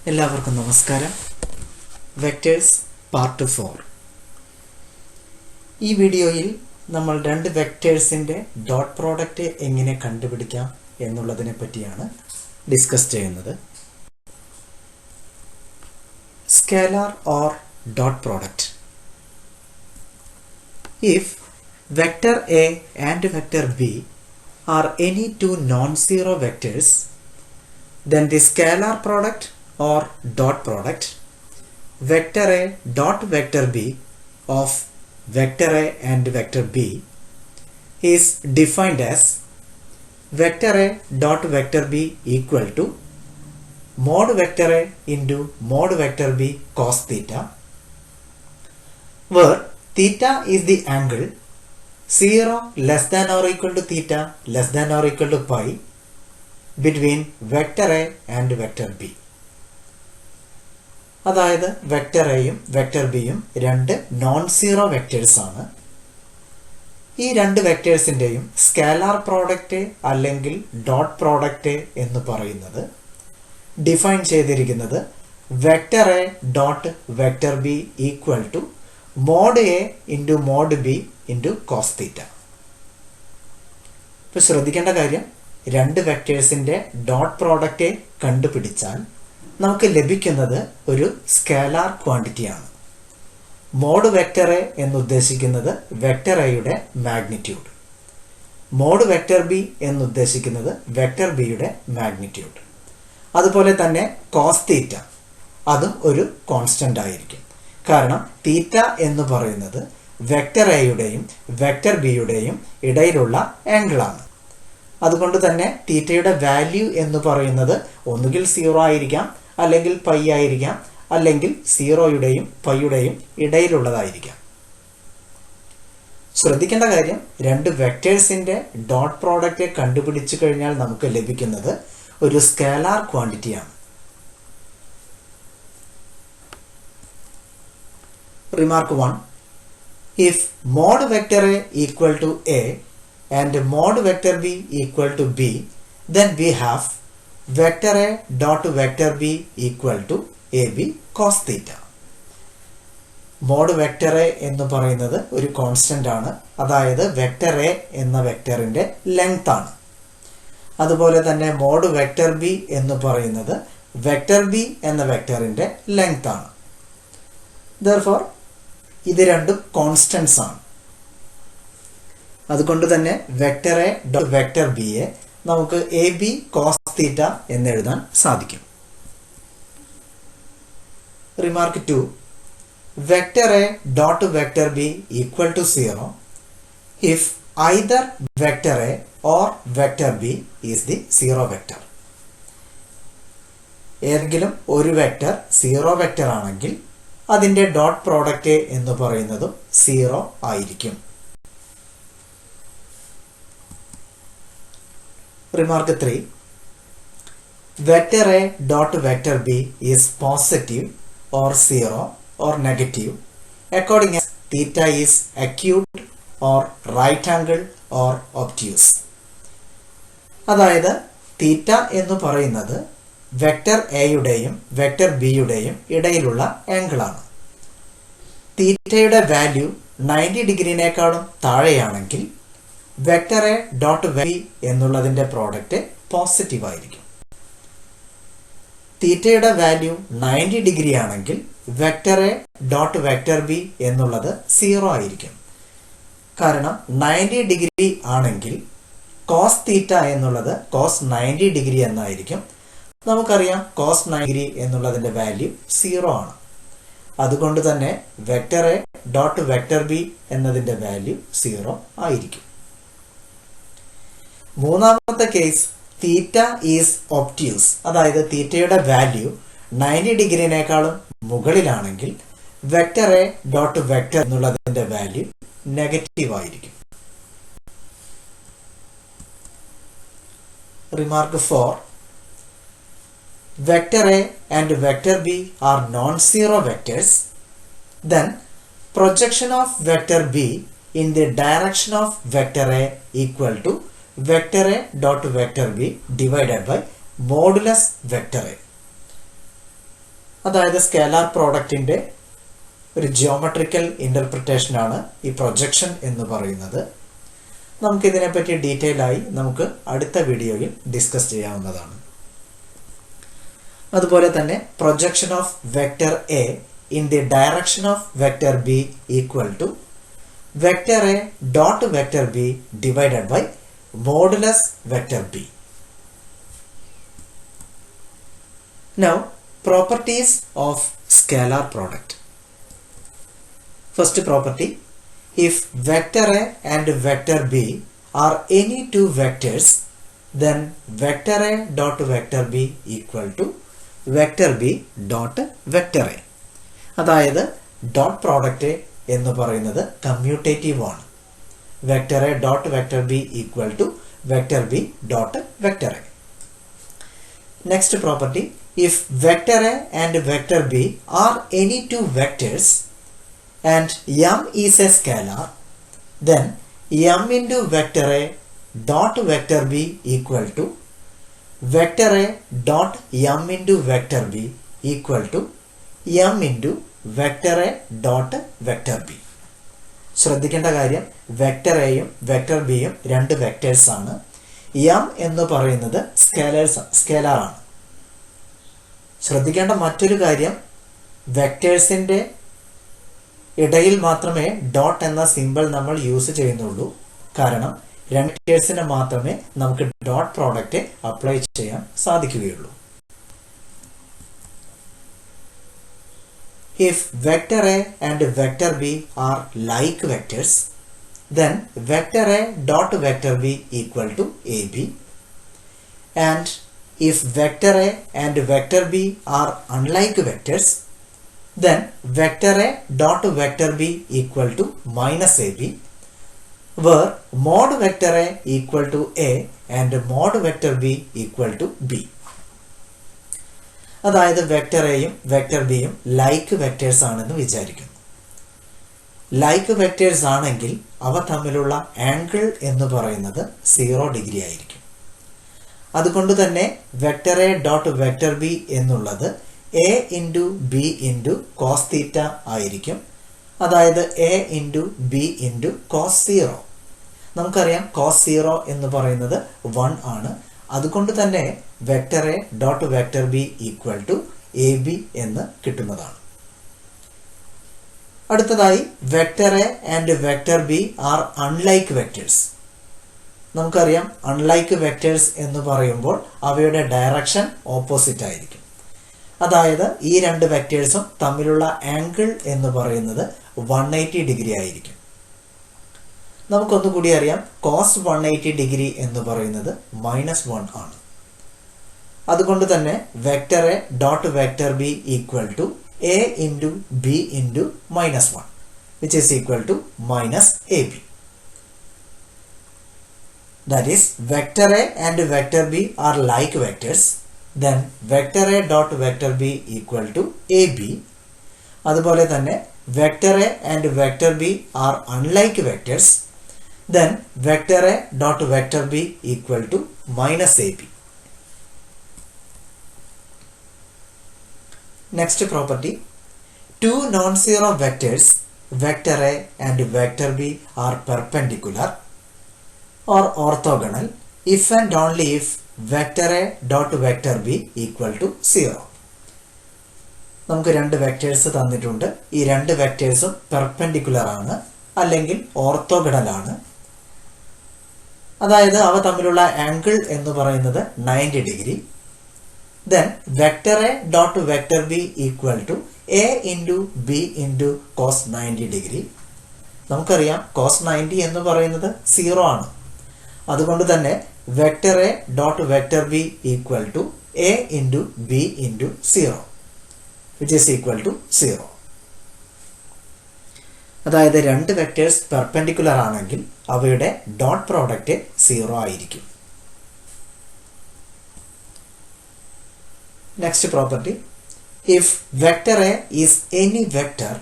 എല്ലാവർക്കും നമസ്കാരം. Vectors part 4. ഈ വീഡിയോയിൽ നമ്മൾ രണ്ട് വെക്ടേഴ്സിൻ്റെ ഡോട്ട് പ്രോഡക്റ്റ് എങ്ങനെ കണ്ടുപിടിക്കാം എന്നുള്ളതിനെ പറ്റിയാണ് ഡിസ്കസ് ചെയ്യുന്നത്. Scalar or dot product. If vector A and vector B are any two non-zero vectors, then the scalar product or dot product vector A dot vector B of vector A and vector B is defined as vector A dot vector B equal to mod vector A into mod vector B cos theta, where theta is the angle 0 less than or equal to theta less than or equal to pi between vector A and vector B. അതായത് vector എയും vector ബിയും രണ്ട് non zero vectors ആണ്. ഈ രണ്ട് വെക്ടേഴ്സിൻ്റെയും scalar product അല്ലെങ്കിൽ dot product എന്ന് പറയുന്നത് ഡിഫൈൻ ചെയ്തിരിക്കുന്നത് vector A dot vector B equal to mod A into mod B into cos theta. ഇപ്പോൾ ശ്രദ്ധിക്കേണ്ട കാര്യം, രണ്ട് വെക്ടേഴ്സിൻ്റെ ഡോട്ട് പ്രോഡക്റ്റ് കണ്ടുപിടിച്ചാൽ നമുക്ക് ലഭിക്കുന്നത് ഒരു സ്കേലാർ ക്വാണ്ടിറ്റിയാണ്. മോഡ് വെക്ടർ എ എന്നുദ്ദേശിക്കുന്നത് വെക്ടർ എയുടെ മാഗ്നിറ്റ്യൂഡ്, മോഡ് വെക്ടർ ബി എന്നുദ്ദേശിക്കുന്നത് വെക്ടർ ബിയുടെ മാഗ്നിറ്റ്യൂഡ്. അതുപോലെ തന്നെ കോസ് തീറ്റ അതും ഒരു കോൺസ്റ്റന്റ് ആയിരിക്കും. കാരണം തീറ്റ എന്ന് പറയുന്നത് വെക്ടർ എയുടെയും വെക്ടർ ബിയുടെയും ഇടയിലുള്ള ആംഗിളാണ്. അതുകൊണ്ട് തന്നെ തീറ്റയുടെ വാല്യൂ എന്ന് പറയുന്നത് ഒന്നുകിൽ 0 ആയിരിക്കാം, അല്ലെങ്കിൽ പൈ ആയിരിക്കാം, അല്ലെങ്കിൽ 0യുടെയും പൈയുടെയും ഇടയിലുള്ളതായിരിക്കാം. ശ്രദ്ധിക്കേണ്ട കാര്യം, രണ്ട് വെക്ടേഴ്സിൻ്റെ ഡോട്ട് പ്രോഡക്റ്റ് കണ്ടുപിടിച്ചു കഴിഞ്ഞാൽ നമുക്ക് ലഭിക്കുന്നത് ഒരു scalar ക്വാണ്ടിറ്റിയാണ്. Remark 1. If mod vector A equal to A and mod vector B equal to B, then we have vector A dot vector B equal to AB cos theta. Mod vector A എന്ന് പറയുന്നത് ഒരു constant ആണ്, അതായത് vector A എന്ന വെക്ടറിന്റെ length ആണ്. അതുപോലെ തന്നെ മോഡ് വെക്ടർ ബി എന്ന് പറയുന്നത് വെക്ടർ ബി എന്ന വെക്ടറിന്റെ ലെങ്ത് ആണ്. Therefore ഇത് രണ്ടും കോൺസ്റ്റന്റ്സ് ആണ്. അതുകൊണ്ട് തന്നെ വെക്ടർ എ ഡോട്ട് വെക്ടർ ബിയെ നമുക്ക് എ ബി കോസ് തീറ്റ എന്നെഴുതാൻ സാധിക്കും. Remark 2. Vector A dot vector B equal to 0 if either vector A or vector B is the zero vector. ഏതെങ്കിലും ഒരു വെക്ടർ സീറോ വെക്ടർ ആണെങ്കിൽ അതിൻ്റെ ഡോട്ട് പ്രോഡക്റ്റ് എന്ന് പറയുന്നതും 0 ആയിരിക്കും. Remark 3. Vector A dot vector B is positive or 0 or negative according as theta is acute or right angle or obtuse. അതായത് theta എന്ന് പറയുന്നത് വെക്ടർ എയുടെയും വെക്ടർ ബിയുടെയും ഇടയിലുള്ള ആംഗിളാണ്. തീറ്റയുടെ വാല്യൂ 90 ഡിഗ്രിനേക്കാളും താഴെയാണെങ്കിൽ വെക്ടർ എ ഡോട്ട് ബി എന്നുള്ളതിൻ്റെ പ്രോഡക്റ്റ് പോസിറ്റീവ് ആയിരിക്കും. തീറ്റയുടെ വാല്യൂ 90 ഡിഗ്രി ആണെങ്കിൽ vector A dot vector B എന്നുള്ളത് 0 ആയിരിക്കും. കാരണം 90 ഡിഗ്രി ആണെങ്കിൽ കോസ് തീറ്റ എന്നുള്ളത് കോസ് 90 ഡിഗ്രി എന്നായിരിക്കും. നമുക്കറിയാം കോസ് 90 ഡിഗ്രി എന്നുള്ളതിൻ്റെ വാല്യൂ 0 ആണ്. അതുകൊണ്ട് തന്നെ vector A dot vector B എന്നതിൻ്റെ വാല്യൂ 0 ആയിരിക്കും. മൂന്നാമത്തെ കേസ്, തീറ്റ ഈസ് ഒബ്റ്റ്യൂസ്, അതായത് തീറ്റയുടെ വാല്യൂ 90 ഡിഗ്രിനേക്കാളും മുകളിലാണെങ്കിൽ വെക്ടർ എ ഡോട്ട് വെക്ടർ എന്നുള്ളതിൻ്റെ വാല്യൂ നെഗറ്റീവ് ആയിരിക്കും. Remark 4. Vector A and vector B are non-zero vectors, then projection of vector B in the direction of vector A equal to vector A dot vector B divided by modulus vector A. അതായത് scalar പ്രോഡക്റ്റിൻ്റെ ഒരു geometrical ഇൻ്റർപ്രിട്ടേഷനാണ് ഈ projection എന്ന് പറയുന്നത്. നമുക്കിതിനെപ്പറ്റി detail ആയി നമുക്ക് അടുത്ത വീഡിയോയിൽ ഡിസ്കസ് ചെയ്യാവുന്നതാണ്. അതുപോലെ തന്നെ projection of vector A in the direction of vector B equal to vector A dot vector B divided by modulus vector B. Now, properties of scalar product. First property, if vector A and vector B are any two vectors, then vector A dot vector B equal to vector B dot vector A. അതായത് dot product എന്ന് പറയുന്നത് commutative ആണ്. Vector A dot vector B equal to vector B dot vector A. Next property, if vector A and vector B are any two vectors and m is a scalar, then m into vector A dot vector B equal to vector A dot m into vector B equal to m into vector A dot vector B. ശ്രദ്ധിക്കേണ്ട കാര്യം, vector എയും vector ബിയും രണ്ട് vectors ആണ്. m എന്ന് പറയുന്നത് സ്കേലാറാണ്. ശ്രദ്ധിക്കേണ്ട മറ്റൊരു കാര്യം, വെക്ടേഴ്സിൻ്റെ ഇടയിൽ മാത്രമേ ഡോട്ട് എന്ന സിമ്പിൾ നമ്മൾ യൂസ് ചെയ്യുന്നുള്ളൂ. കാരണം രണ്ട് വെക്ടേഴ്സിന് മാത്രമേ നമുക്ക് ഡോട്ട് പ്രോഡക്റ്റ് അപ്ലൈ ചെയ്യാൻ സാധിക്കുകയുള്ളൂ. If vector A and vector B are like vectors, then vector A dot vector B equal to AB. And if vector A and vector B are unlike vectors, then vector A dot vector B equal to minus AB, where mod vector A equal to A and mod vector B equal to B. അതായത് vector എയും vector ബിയും like vectors ആണെന്ന് വിചാരിക്കുന്നു. Like vectors ആണെങ്കിൽ അവ തമ്മിലുള്ള angle എന്ന് പറയുന്നത് 0 ഡിഗ്രി ആയിരിക്കും. അതുകൊണ്ട് തന്നെ vector A dot vector B എന്നുള്ളത് A into B into cos theta ആയിരിക്കും. അതായത് A into B into cos 0. നമുക്കറിയാം കോസ് 0 എന്ന് പറയുന്നത് 1 ആണ്. അതുകൊണ്ട് തന്നെ vector A dot vector B equal to A B എന്ന് കിട്ടുന്നതാണ്. അടുത്തതായി vector A and vector B are unlike vectors. നമുക്കറിയാം അൺലൈക്ക് വെക്ടേഴ്സ് എന്ന് പറയുമ്പോൾ അവയുടെ ഡയറക്ഷൻ ഓപ്പോസിറ്റ് ആയിരിക്കും. അതായത് ഈ രണ്ട് വെക്ടേഴ്സും തമ്മിലുള്ള ആംഗിൾ എന്ന് പറയുന്നത് 180 ഡിഗ്രി ആയിരിക്കും. നമുക്കൊന്നുകൂടി അറിയാം, കോസ് 180 ഡിഗ്രി എന്ന് പറയുന്നത് -1 ആണ്. അതുകൊണ്ട് തന്നെ vector A dot vector B equal to A into B into -1 which is equal to minus A B. That is, vector A and vector B are like vectors, then vector A dot vector B equal to AB. അതുപോലെ തന്നെ vector A and vector B are unlike vectors, then vector A dot vector B equal to minus AB. Next property, two non-zero vectors, vector A and vector B are perpendicular or orthogonal if and only if vector A dot vector B equal to 0. നമുക്ക് രണ്ട് vectors തന്നിട്ടുണ്ട്. ഈ രണ്ട് വെക്ടേഴ്സും perpendicular ആണ് അല്ലെങ്കിൽ orthogonal ആണ്. അതായത് അവ തമ്മിലുള്ള ആംഗിൾ എന്ന് പറയുന്നത് 90 degree. Then vector A dot vector B equal to A into B into cos 90 degree. നമുക്കറിയാം കോസ് 90 എന്ന് പറയുന്നത് 0 ആണ്. അതുകൊണ്ട് തന്നെ vector A dot vector B equal to A into B into 0 which is equal to 0. അതായത് രണ്ട് vectors perpendicular ആണെങ്കിൽ അവയുടെ ഡോട്ട് പ്രോഡക്റ്റ് 0 ആയിരിക്കും. Next property, if vector A is any vector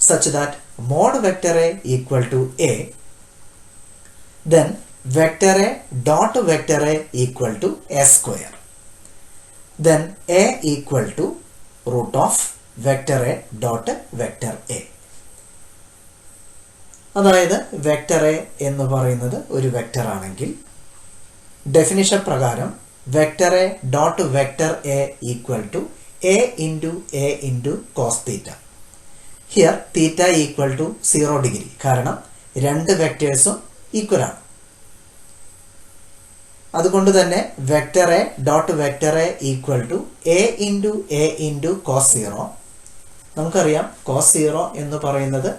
such that mod vector A equal to A, then vector A dot vector A equal to A square. Then A equal to root of vector A dot vector A. അതായത് vector A എന്ന് പറയുന്നത് ഒരു vector ആണെങ്കിൽ definition പ്രകാരം vector A dot vector A equal to A into cos theta. Here theta equal to 0 degree, കാരണം രണ്ട് വെക്ടേഴ്സും equal ആണ്. അതുകൊണ്ട് തന്നെ vector A dot vector A equal to A into cos 0. നമുക്കറിയാം കോസ് 0 എന്ന് പറയുന്നത്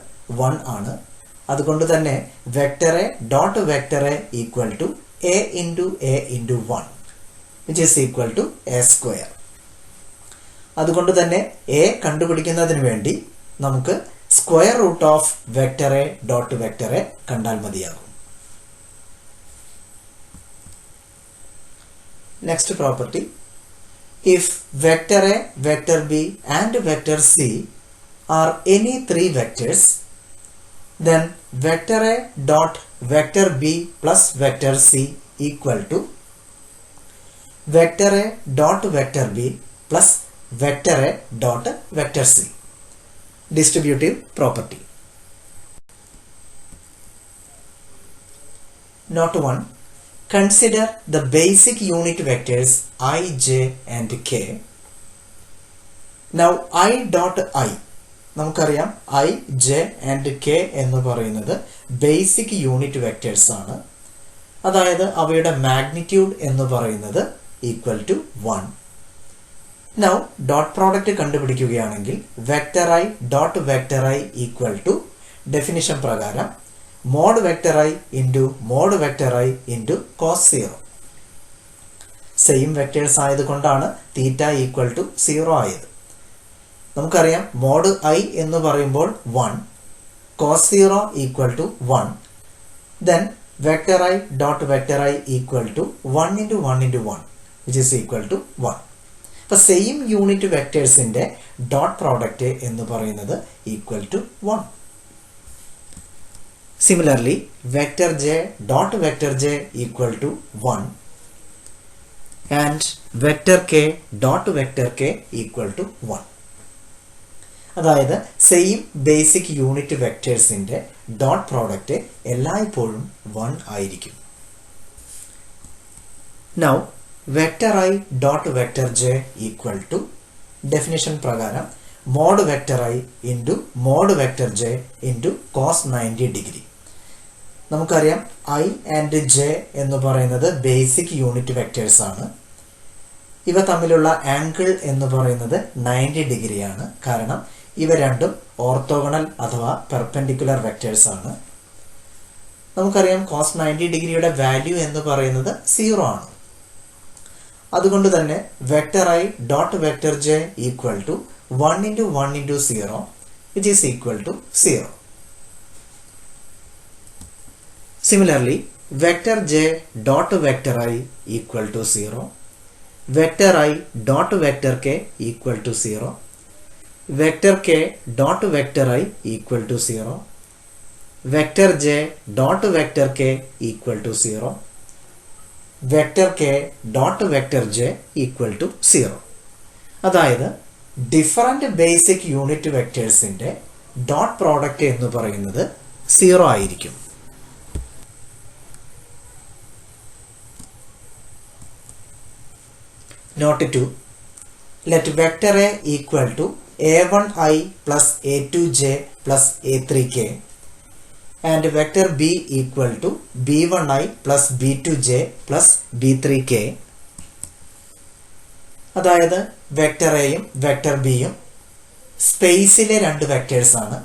1 ആണ്. അതുകൊണ്ട് തന്നെ vector A dot vector A equal to A into 1 which is equal to A square. അതുകൊണ്ട് തന്നെ എ കണ്ടുപിടിക്കുന്നതിന് വേണ്ടി നമുക്ക് square root of vector A dot vector A കണ്ടാൽ മതിയാകും. Next property, if vector A, vector B and vector C are any 3 vectors, then vector a dot vector b plus vector c equal to vector a dot vector b plus vector a dot vector c. Distributive property. Note 1. Consider the basic unit vectors I, j and k. Now I dot I, നമുക്കറിയാം I, J and K എന്ന് പറയുന്നത് basic unit vectors ആണ്. അതായത് അവയുടെ magnitude എന്ന് പറയുന്നത് equal to 1. Now dot product കണ്ടുപിടിക്കുകയാണെങ്കിൽ vector I dot vector I equal to definition പ്രകാരം mod vector I into mod vector I into cos 0. Same vectors ആയതുകൊണ്ടാണ് തീറ്റ ഈക്വൽ ടു 0 ആയത്. നമുക്കറിയാം മോഡ് ഐ എന്ന് പറയുമ്പോൾ 1, cos 0 equal to 1, then vector I dot vector I equal to 1 into 1 which is equal to 1. അപ്പോൾ same unit വെക്ടേഴ്സിൻ്റെ dot product എന്ന് പറയുന്നത് equal to 1. Similarly vector J dot vector J equal to 1 and vector K dot vector K equal to 1. അതായത് same basic unit വെക്ടേഴ്സിൻ്റെ dot product എല്ലായ്പ്പോഴും 1 ആയിരിക്കും. Now vector I dot vector J equal to definition പ്രകാരം mod vector I into mod vector J into cos 90 degree. നമുക്കറിയാം I and J എന്ന് പറയുന്നത് basic unit vectors ആണ്. ഇവ തമ്മിലുള്ള ആംഗിൾ എന്ന് പറയുന്നത് 90 ഡിഗ്രിയാണ്. കാരണം ഇവ രണ്ടും ഓർത്തോഗണൽ അഥവാ പെർപെൻഡിക്കുലർ വെക്ടേഴ്സ് ആണ്. നമുക്കറിയാം കോസ് 90 ഡിഗ്രിയുടെ വാല്യൂ എന്ന് പറയുന്നത് 0 ആണ്. അതുകൊണ്ട് തന്നെ vector I dot vector J equal to 1 into 0 which is equal to 0. Similarly vector J dot vector I equal to 0, vector I dot vector K equal to 0, vector K dot vector I equal to 0, vector J dot vector K equal to 0, vector K dot vector J equal to 0. അതായത് different basic unit വെക്ടേഴ്സിൻ്റെ dot product എന്ന് പറയുന്നത് 0 ആയിരിക്കും. Note 2. Let vector A equal to a1i plus a2j plus a3k and vector B equal to b1i plus b2j plus b3k. അതായത് vector എയും vector ബിയും സ്പേസിലെ രണ്ട് വെക്ടേഴ്സ് ആണ്.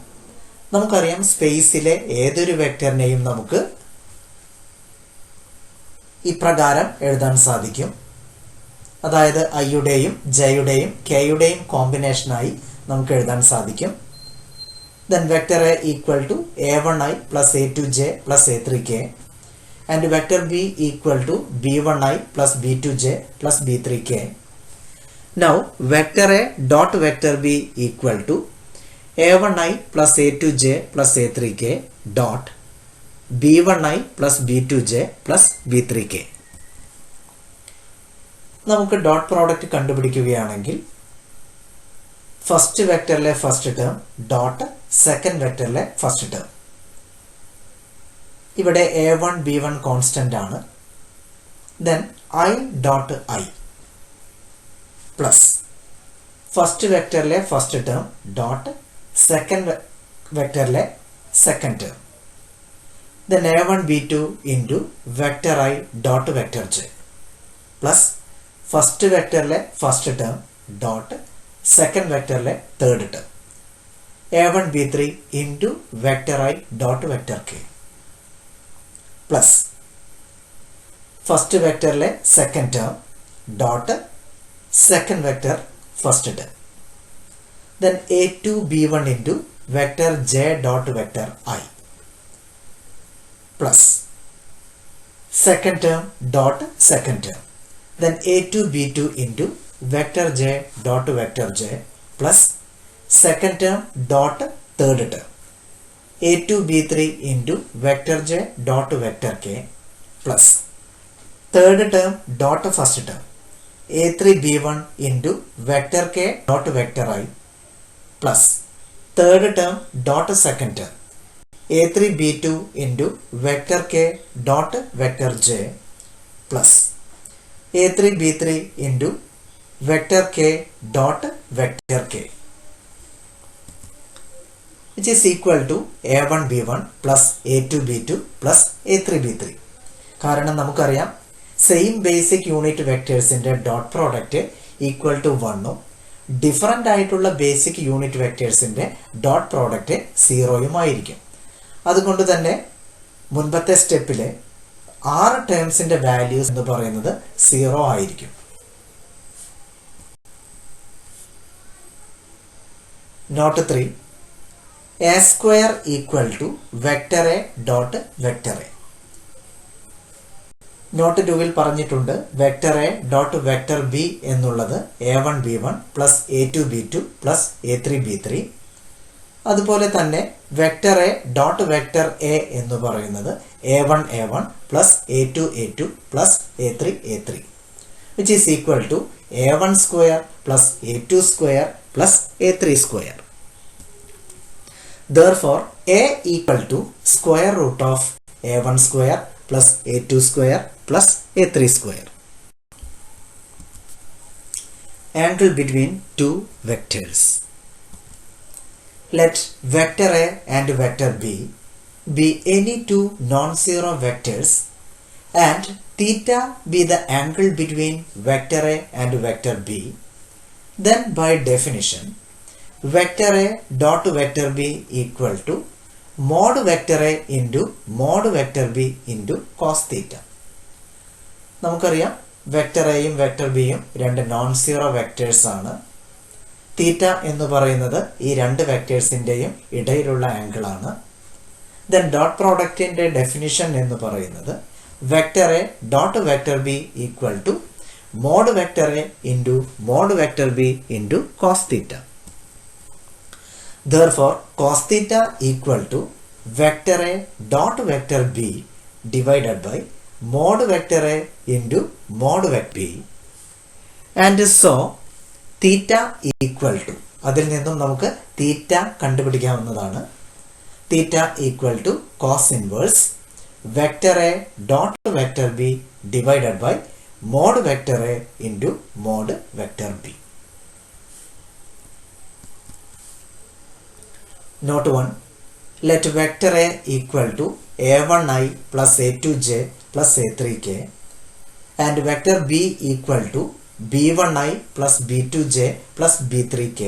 നമുക്കറിയാം സ്പേസിലെ ഏതൊരു വെക്ടറിനെയും നമുക്ക് ഇപ്രകാരം എഴുതാൻ സാധിക്കും. അതായത് ഐയുടെയും ജെയുടെയും കെയുടെയും കോമ്പിനേഷനായി നമുക്ക് എഴുതാൻ സാധിക്കും. Then vector A equal to a1i plus a2j plus a3k and vector b equal to b1i plus b2j plus b3k. Now vector a dot vector b equal to a1i plus a2j plus a3k dot b1i plus b2j plus b3k. നമുക്ക് dot product കണ്ടുപിടിക്കുകയാണെങ്കിൽ first വെക്ടറിലെ first term dot second വെക്ടറിലെ first term. ഇവിടെ a1 b1 constant ആണ്. Then I dot I plus first വെക്ടറിലെ first term dot second വെക്ടറിലെ second term. Then a1 b2 into vector I dot vector j plus first വെക്ടറിലെ first term dot second വെക്ടറിലെ third term a1 b3 into vector I dot vector k plus first വെക്ടറിലെ second term dot second vector first term. Then a2 b1 into vector j dot vector I plus second term dot second term. Then a2 b2 into vector j dot vector j plus second term dot third term a2 b3 into vector j dot vector k plus third term dot first term a3 b1 into vector k dot vector I plus third term dot second term a3 b2 into vector k dot vector j plus a3 b3 into vector k dot vector k which is equal to a1 b1 plus a2 b2 plus a3 b3. കാരണം നമുക്കറിയാം same basic unit വെക്ടേഴ്സിൻ്റെ dot product equal to 1ഉം different ആയിട്ടുള്ള basic unit വെക്ടേഴ്സിൻ്റെ dot product 0യും ആയിരിക്കും. അതുകൊണ്ട് തന്നെ മുൻപത്തെ സ്റ്റെപ്പിലെ 6 ടേംസിന്റെ വാല്യൂസ് എന്ന് പറയുന്നത് 0 ആയിരിക്കും. Note 3 a square equal to vector A dot vector A. Note 2-ൽ പറഞ്ഞിട്ടുണ്ട് vector A dot vector B എന്നുള്ളത് a1 b1 plus a2 b2 plus a3 b3. അതുപോലെ തന്നെ vector A dot vector A എന്ന് പറയുന്നത് a1 a1 plus a2 a2 plus a3 a3 which is equal to a1 square plus a2 square plus a3 square. Therefore a equal to square root of a1 square plus a2 square plus a3 square. Angle between two vectors. Let vector A and vector B be any two non-zero vectors and theta be the angle between vector A and vector B. Then by definition, vector A dot vector B equal to mod vector A into mod vector B into cos theta. നമുക്കറിയാം vector എയും vector ബിയും രണ്ട് non zero vectors ആണ്. തീറ്റ എന്ന് പറയുന്നത് ഈ രണ്ട് വെക്ടേഴ്സിൻ്റെയും ഇടയിലുള്ള ആംഗിൾ ആണ്. ദെൻ ഡോട്ട് പ്രോഡക്റ്റിൻ്റെ ഡെഫിനിഷൻ എന്ന് പറയുന്നത് vector A dot vector B equal to mod vector A into mod vector B into cos theta. Therefore cos theta equal to vector A dot vector B divided by mod vector A into mod vector B. And so theta equal to, അതിൽ നിന്നും നമുക്ക് theta കണ്ടുപിടിക്കാവുന്നതാണ്. Theta equal to cos inverse vector A dot vector B divided by mod vector A into mod vector B. Note 1. Let vector A equal to a1i plus a2j plus a3k and vector B equal to b1i plus b2j plus b3k,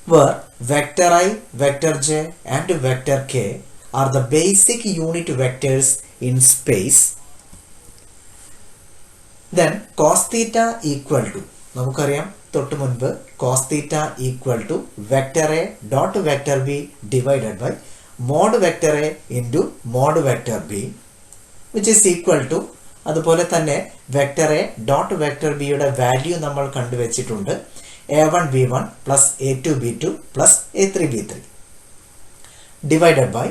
where vector I, vector j and vector k are the basic unit vectors in space. Then cos theta equal to, നമുക്കറിയാം തൊട്ട് മുൻപ് cos theta equal to vector A dot vector B divided by mod vector A into mod vector B which is equal to, അതുപോലെ തന്നെ vector A dot vector ബിയുടെ value നമ്മൾ കണ്ടുവച്ചിട്ടുണ്ട് a1 b1 plus a2 b2 plus a3 b3 divided by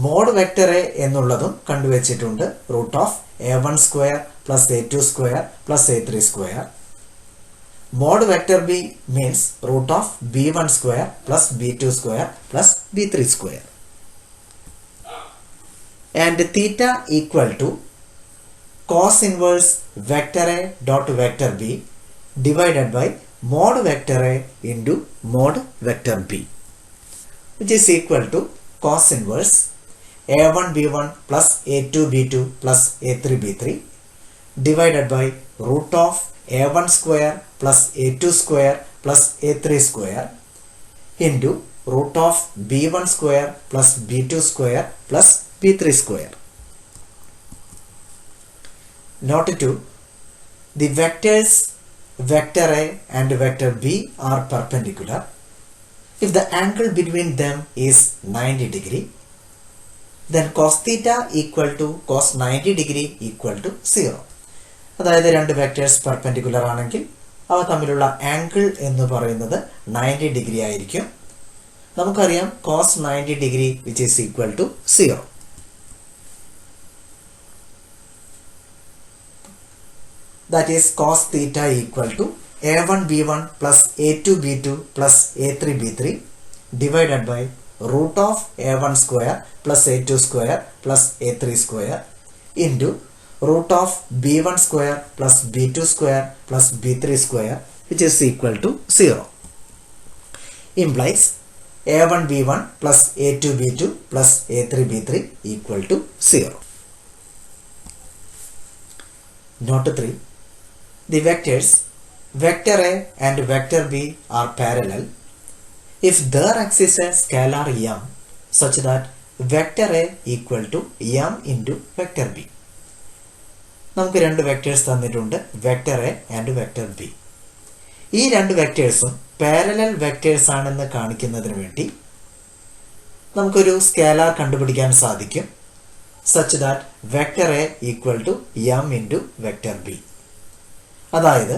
mod vector A എന്നുള്ളതും കണ്ടുവച്ചിട്ടുണ്ട് root of a1 square plus a2 square plus a3 square. Mod vector b means root of b1 square plus b2 square plus b3 square. And theta equal to cos inverse vector a dot vector b divided by mod vector a into mod vector b, which is equal to cos inverse a1 b1 plus a2 b2 plus a3 b3 divided by root of a1 square plus a2 square plus a3 square into root of b1 square plus b2 square plus b3 square. Note 2. The vectors vector a and vector b are perpendicular if the angle between them is 90 degree. Then cos theta equal to cos 90 degree equal to 0. അതായത് രണ്ട് vectors perpendicular ആണെങ്കിൽ അവ തമ്മിലുള്ള angle എന്ന് പറയുന്നത് 90 degree ആയിരിക്കും. നമുക്കറിയാം cos 90 degree which is equal to 0. That is cos theta equal to a1 b1 plus a2 b2 plus a3 b3 divided by root of a1 square plus a2 square plus a3 square into root of b1 square plus b2 square plus b3 square which is equal to 0. Implies a1 b1 plus a2 b2 plus a3 b3 equal to 0. Note 3. The vectors vector a and vector b are parallel if their axis is scalar m such that vector a equal to m into vector b. നമുക്ക് രണ്ട് vectors തന്നിട്ടുണ്ട്, vector A and vector B. ഈ രണ്ട് വെക്ടേഴ്സും parallel vectors ആണെന്ന് കാണിക്കുന്നതിന് വേണ്ടി നമുക്കൊരു scalar കണ്ടുപിടിക്കാൻ സാധിക്കും such that vector A equal to M into vector B. അതായത്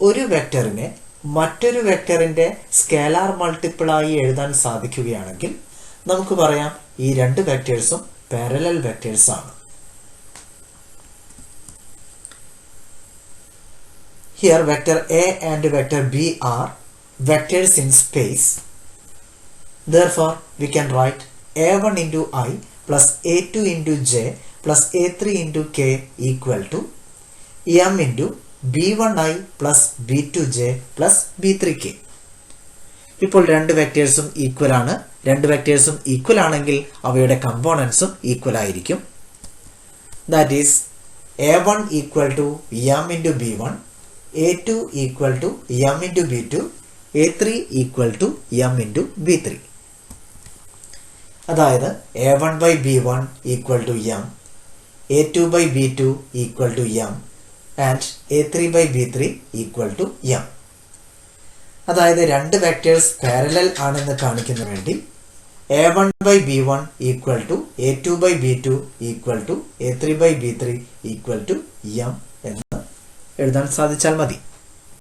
ഒരു വെക്ടറിനെ മറ്റൊരു വെക്ടറിൻ്റെ സ്കേലാർ മൾട്ടിപ്പിളായി എഴുതാൻ സാധിക്കുകയാണെങ്കിൽ നമുക്ക് പറയാം ഈ രണ്ട് വെക്ടേഴ്സും പാരലൽ വെക്ടേഴ്സ് ആണ്. Here vector A and vector B are vectors in space. Therefore, we can write A1 into I plus A2 into J plus A3 into K equal to M into B1I plus B2J plus B3K. ഇപ്പോൾ രണ്ട് വെക്ടേഴ്സും equal ആണ്. രണ്ട് വെക്ടേഴ്സും equal ആണെങ്കിൽ അവയുടെ കമ്പോണൻസും equal ആയിരിക്കും. That is A1 equal to M into B1, A2 equal to m into B2, A3 equal to m into B3. അതായത് A1 by B1 equal to m, A2 by B2 equal to m and A3 by B3 equal to m. അതായത് രണ്ട് vectors parallel ആണെന്ന് കാണിക്കുന്നതിന് വേണ്ടി A1 by B1 equal to A2 by B2 equal to A3 by B3 equal to m എന്ന് എഴുതാൻ സാധിച്ചാൽ മതി.